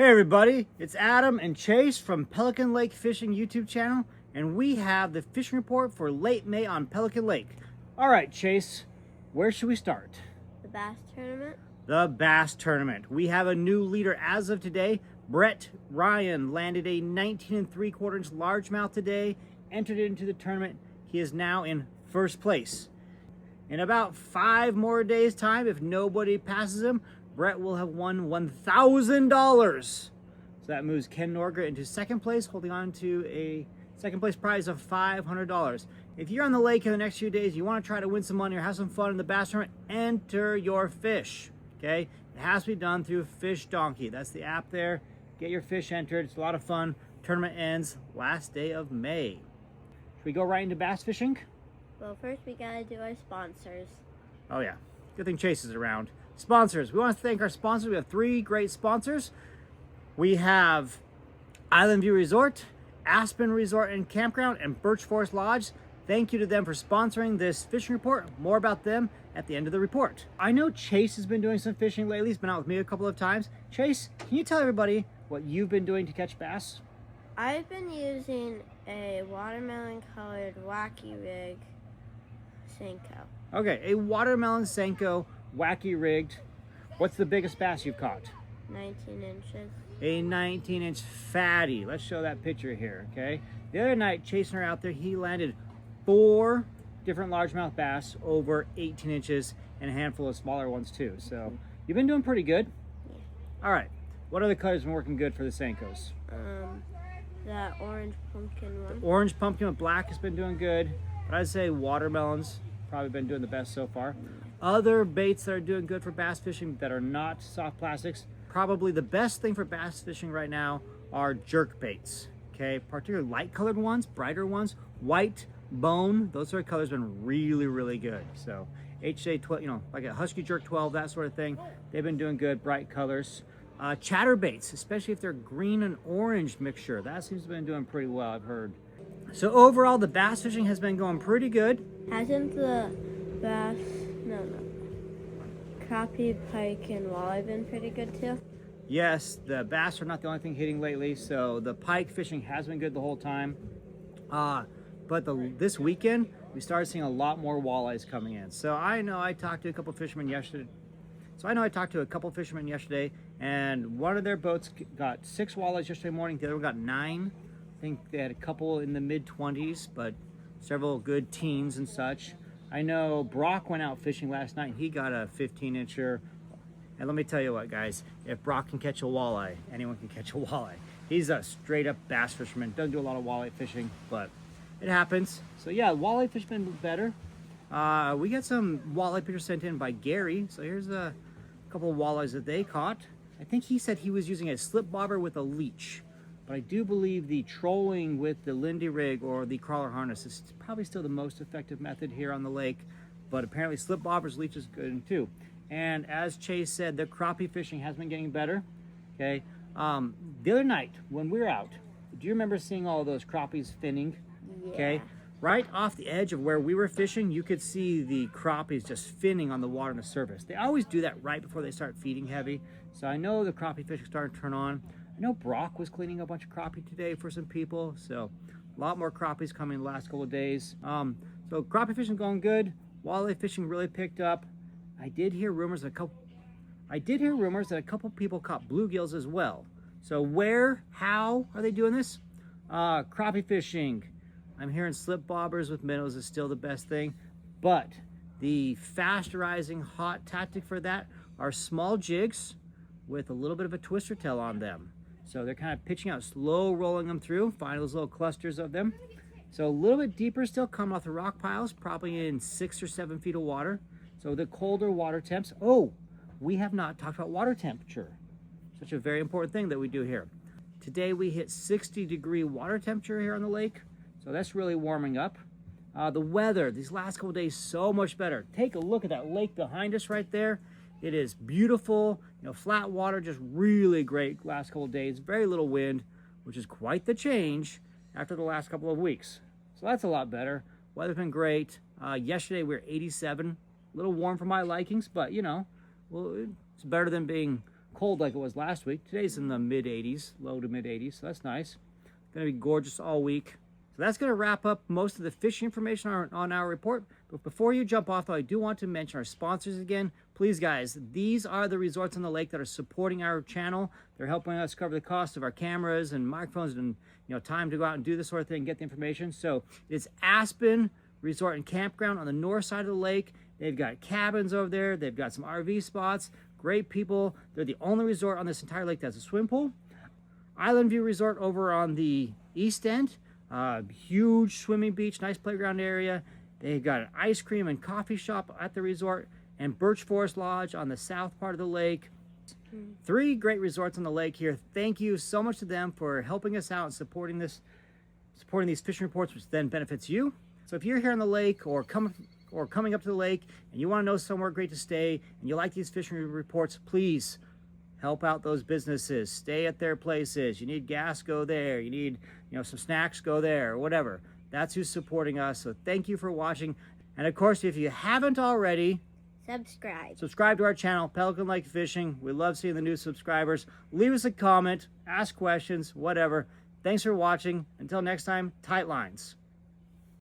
Hey everybody, it's Adam and Chase from Pelican Lake Fishing YouTube channel, and we have the fishing report for late May on Pelican Lake. All right, Chase, where should we start? The bass tournament? The bass tournament. We have a new leader as of today. Brett Ryan landed a 19 3/4 inch largemouth today, entered into the tournament. He is now in first place. In about 5 more days' time, if nobody passes him, Brett will have won $1,000. So that moves Ken Norga into second place, holding on to a second place prize of $500. If you're on the lake in the next few days, you want to try to win some money or have some fun in the bass tournament, enter your fish, okay? It has to be done through Fish Donkey. That's the app there. Get your fish entered. It's a lot of fun. Tournament ends last day of May. Should we go right into bass fishing? Well, first we gotta do our sponsors. Oh yeah, good thing Chase is around. Sponsors. We want to thank our sponsors. We have 3 great sponsors. We have Island View Resort, Aspen Resort and Campground, and Birch Forest Lodge. Thank you to them for sponsoring this fishing report. More about them at the end of the report. I know Chase has been doing some fishing lately. He's been out with me a couple of times. Chase, can you tell everybody what you've been doing to catch bass? I've been using a watermelon colored wacky rig Senko. Okay, a watermelon Senko wacky rigged. What's the biggest bass you've caught? 19 inches. A 19-inch fatty. Let's show that picture here, okay? The other night, chasing her out there, he landed 4 different largemouth bass over 18 inches and a handful of smaller ones too. So you've been doing pretty good. Yeah. All right. What other colors have been working good for the Senkos? That orange pumpkin one. The orange pumpkin with black has been doing good, but I'd say watermelons probably been doing the best so far. Other baits that are doing good for bass fishing that are not soft plastics, probably the best thing for bass fishing right now are jerk baits. Okay, particularly light colored ones, brighter ones, white, bone, those sort of colors have been really good. So HJ 12, you know, like a Husky Jerk 12, that sort of thing, they've been doing good, bright colors. Chatterbaits, especially if they're green and orange mixture, that seems to have been doing pretty well, I've heard. So overall, the bass fishing has been going pretty good. Hasn't the bass, crappie, pike, and walleye been pretty good too? Yes, the bass are not the only thing hitting lately, so the pike fishing has been good the whole time. But this weekend, we started seeing a lot more walleyes coming in. So I know I talked to a couple fishermen yesterday. And one of their boats got 6 walleyes yesterday morning. The other one got 9. I think they had a couple in the mid-20s, but several good teens and such. I know Brock went out fishing last night and he got a 15-incher. And let me tell you what, guys, if Brock can catch a walleye, anyone can catch a walleye. He's a straight-up bass fisherman. Doesn't do a lot of walleye fishing, but it happens. So yeah, walleye fishing been better. We got some walleye pictures sent in by Gary. So here's a couple of walleyes that they caught. I think he said he was using a slip bobber with a leech. But I do believe the trolling with the Lindy rig or the crawler harness is probably still the most effective method here on the lake. But apparently slip bobbers, leech is good too. And as Chase said, the crappie fishing has been getting better. Okay. The other night when we were out, do you remember seeing all of those crappies finning? Yeah. Okay. Right off the edge of where we were fishing, you could see the crappies just finning on the water on the surface. They always do that right before they start feeding heavy. So I know the crappie fishing starting to turn on. I know Brock was cleaning a bunch of crappie today for some people. So a lot more crappies coming in the last couple of days. So crappie fishing going good. Walleye fishing really picked up. I did hear rumors that a couple people caught bluegills as well. So how are they doing this? Crappie fishing. I'm hearing slip bobbers with minnows is still the best thing, but the fast rising hot tactic for that are small jigs with a little bit of a twister tail on them. So they're kind of pitching out, slow rolling them through, find those little clusters of them. So a little bit deeper still, coming off the rock piles, probably in 6 or 7 feet of water. So the colder water temps. Oh, we have not talked about water temperature. Such a very important thing that we do here. Today we hit 60-degree water temperature here on the lake. So that's really warming up. The weather, these last couple days, so much better. Take a look at that lake behind us right there. It is beautiful, flat water, just really great last couple of days. Very little wind, which is quite the change after the last couple of weeks. So that's a lot better. Weather's been great. Yesterday we were 87, a little warm for my likings, but well, it's better than being cold like it was last week. Today's in the mid 80s, low to mid 80s, so that's nice. Gonna be gorgeous all week. So that's gonna wrap up most of the fishing information on our report. But before you jump off though, I do want to mention our sponsors again. Please guys, these are the resorts on the lake that are supporting our channel. They're helping us cover the cost of our cameras and microphones and time to go out and do this sort of thing and get the information. So it's Aspen Resort and Campground on the north side of the lake. They've got cabins over there. They've got some RV spots. Great people. They're the only resort on this entire lake that has a swim pool. Island View Resort over on the east end. Huge swimming beach, nice playground area. They've got an ice cream and coffee shop at the resort. And Birch Forest Lodge on the south part of the lake. 3 great resorts on the lake here. Thank you so much to them for helping us out and supporting these fishing reports, which then benefits you. So if you're here on the lake or coming up to the lake and you want to know somewhere great to stay and you like these fishing reports, please help out those businesses. Stay at their places. You need gas, go there. You need some snacks, go there, or whatever. That's who's supporting us. So thank you for watching. And of course, if you haven't already, subscribe to our channel, Pelican Lake Fishing. We love seeing the new subscribers. Leave us a comment, ask questions, whatever. Thanks for watching. Until next time, tight lines.